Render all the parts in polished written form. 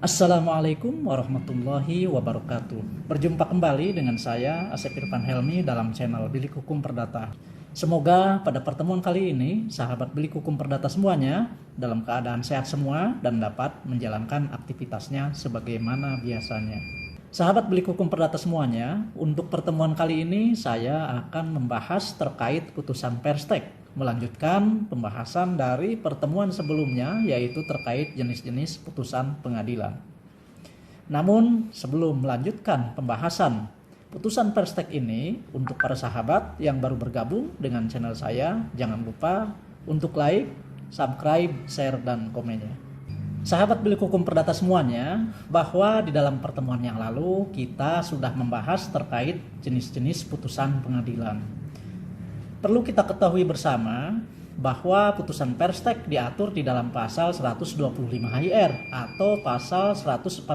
Assalamualaikum warahmatullahi wabarakatuh. Berjumpa kembali dengan saya Asep Irfan Helmi dalam channel Bilik Hukum Perdata. Semoga pada pertemuan kali ini sahabat Bilik Hukum Perdata semuanya dalam keadaan sehat semua dan dapat menjalankan aktivitasnya sebagaimana biasanya. Sahabat Bilik Hukum Perdata semuanya, untuk pertemuan kali ini saya akan membahas terkait putusan Perstek, melanjutkan pembahasan dari pertemuan sebelumnya, yaitu terkait jenis-jenis putusan pengadilan. Namun sebelum melanjutkan pembahasan putusan Perstek ini, untuk para sahabat yang baru bergabung dengan channel saya, jangan lupa untuk like, subscribe, share, dan komennya. Sahabat Bilik Hukum Perdata semuanya, bahwa di dalam pertemuan yang lalu kita sudah membahas terkait jenis-jenis putusan pengadilan. Perlu kita ketahui bersama bahwa putusan Perstek diatur di dalam pasal 125 HIR atau pasal 149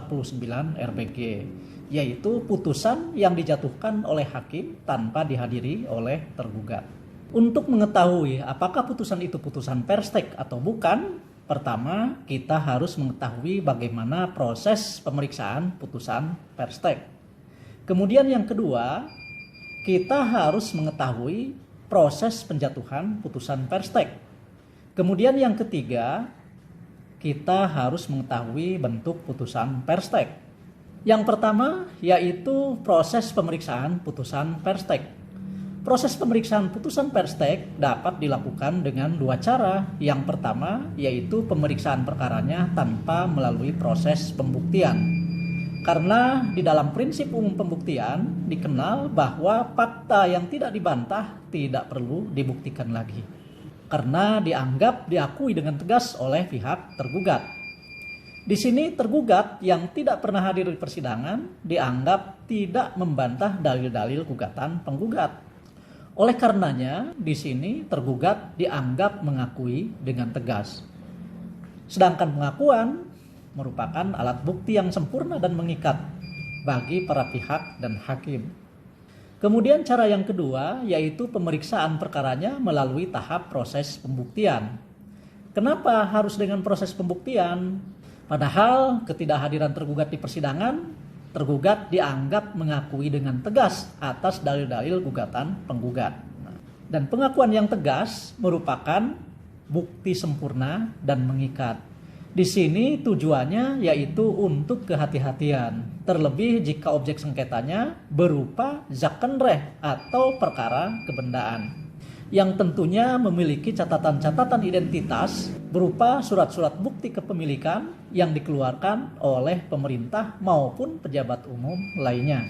RBG, yaitu putusan yang dijatuhkan oleh hakim tanpa dihadiri oleh tergugat. Untuk mengetahui apakah putusan itu putusan Perstek atau bukan, pertama, kita harus mengetahui bagaimana proses pemeriksaan putusan Perstek. Kemudian yang kedua, kita harus mengetahui proses penjatuhan putusan Perstek. Kemudian yang ketiga, kita harus mengetahui bentuk putusan Perstek. Yang pertama, yaitu proses pemeriksaan putusan Perstek. Proses pemeriksaan putusan Perstek dapat dilakukan dengan dua cara. Yang pertama, yaitu pemeriksaan perkaranya tanpa melalui proses pembuktian. Karena di dalam prinsip umum pembuktian dikenal bahwa fakta yang tidak dibantah tidak perlu dibuktikan lagi, karena dianggap diakui dengan tegas oleh pihak tergugat. Di sini tergugat yang tidak pernah hadir di persidangan dianggap tidak membantah dalil-dalil gugatan penggugat. Oleh karenanya, di sini tergugat dianggap mengakui dengan tegas. Sedangkan pengakuan merupakan alat bukti yang sempurna dan mengikat bagi para pihak dan hakim. Kemudian cara yang kedua, yaitu pemeriksaan perkaranya melalui tahap proses pembuktian. Kenapa harus dengan proses pembuktian? Padahal ketidakhadiran tergugat di persidangan, tergugat dianggap mengakui dengan tegas atas dalil-dalil gugatan penggugat. Dan pengakuan yang tegas merupakan bukti sempurna dan mengikat. Di sini tujuannya yaitu untuk kehati-hatian, terlebih jika objek sengketanya berupa zakenrecht atau perkara kebendaan, yang tentunya memiliki catatan-catatan identitas berupa surat-surat bukti kepemilikan yang dikeluarkan oleh pemerintah maupun pejabat umum lainnya,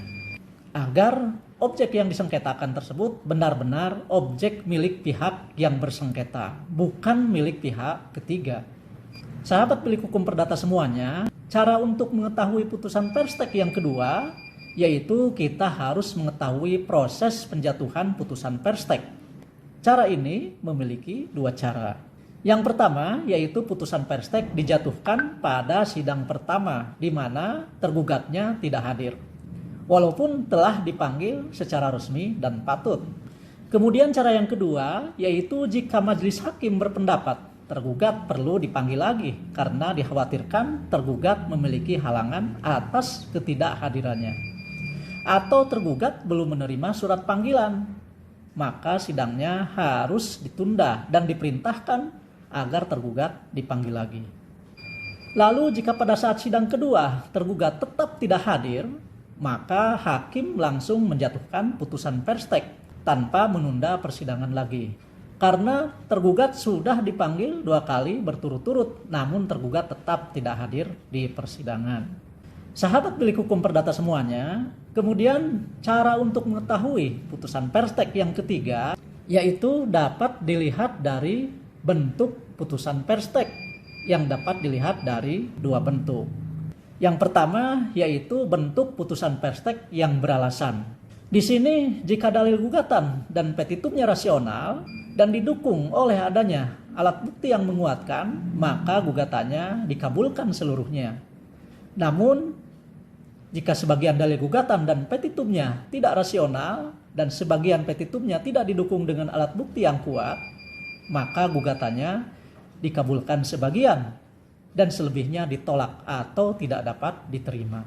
agar objek yang disengketakan tersebut benar-benar objek milik pihak yang bersengketa, bukan milik pihak ketiga. Sahabat Bilik Hukum Perdata semuanya, cara untuk mengetahui putusan Perstek yang kedua, yaitu kita harus mengetahui proses penjatuhan putusan Perstek. Cara ini memiliki dua cara. Yang pertama, yaitu putusan Perstek dijatuhkan pada sidang pertama, di mana tergugatnya tidak hadir, walaupun telah dipanggil secara resmi dan patut. Kemudian cara yang kedua, yaitu jika majelis hakim berpendapat tergugat perlu dipanggil lagi karena dikhawatirkan tergugat memiliki halangan atas ketidakhadirannya, atau tergugat belum menerima surat panggilan, maka sidangnya harus ditunda dan diperintahkan agar tergugat dipanggil lagi. Lalu jika pada saat sidang kedua tergugat tetap tidak hadir, maka hakim langsung menjatuhkan putusan Perstek tanpa menunda persidangan lagi. Karena tergugat sudah dipanggil 2 kali berturut-turut, namun tergugat tetap tidak hadir di persidangan. Sahabat Bilik Hukum Perdata semuanya, kemudian cara untuk mengetahui putusan Perstek yang ketiga, yaitu dapat dilihat dari bentuk putusan Perstek, yang dapat dilihat dari 2 bentuk. Yang pertama, yaitu bentuk putusan Perstek yang beralasan. Di sini, jika dalil gugatan dan petitumnya rasional dan didukung oleh adanya alat bukti yang menguatkan, maka gugatannya dikabulkan seluruhnya. Namun, jika sebagian dalil gugatan dan petitumnya tidak rasional dan sebagian petitumnya tidak didukung dengan alat bukti yang kuat, maka gugatannya dikabulkan sebagian dan selebihnya ditolak atau tidak dapat diterima.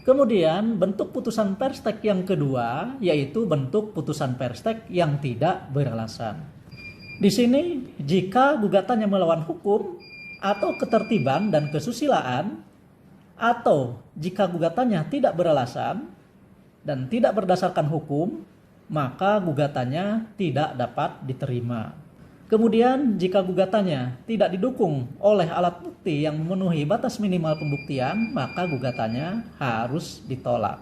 Kemudian bentuk putusan perstek yang kedua yaitu bentuk putusan perstek yang tidak beralasan. Di sini jika gugatannya melawan hukum atau ketertiban dan kesusilaan, atau jika gugatannya tidak beralasan dan tidak berdasarkan hukum, maka gugatannya tidak dapat diterima. Kemudian jika gugatannya tidak didukung oleh alat bukti yang memenuhi batas minimal pembuktian, maka gugatannya harus ditolak.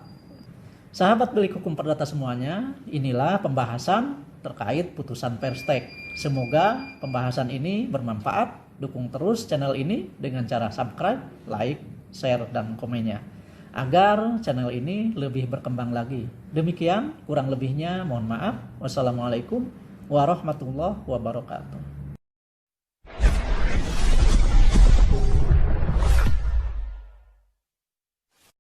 Sahabat Bilik Hukum Perdata semuanya, inilah pembahasan terkait putusan perstek. Semoga pembahasan ini bermanfaat. Dukung terus channel ini dengan cara subscribe, like, share, dan komennya, agar channel ini lebih berkembang lagi. Demikian, kurang lebihnya mohon maaf. Wassalamualaikum warahmatullahi wabarakatuh.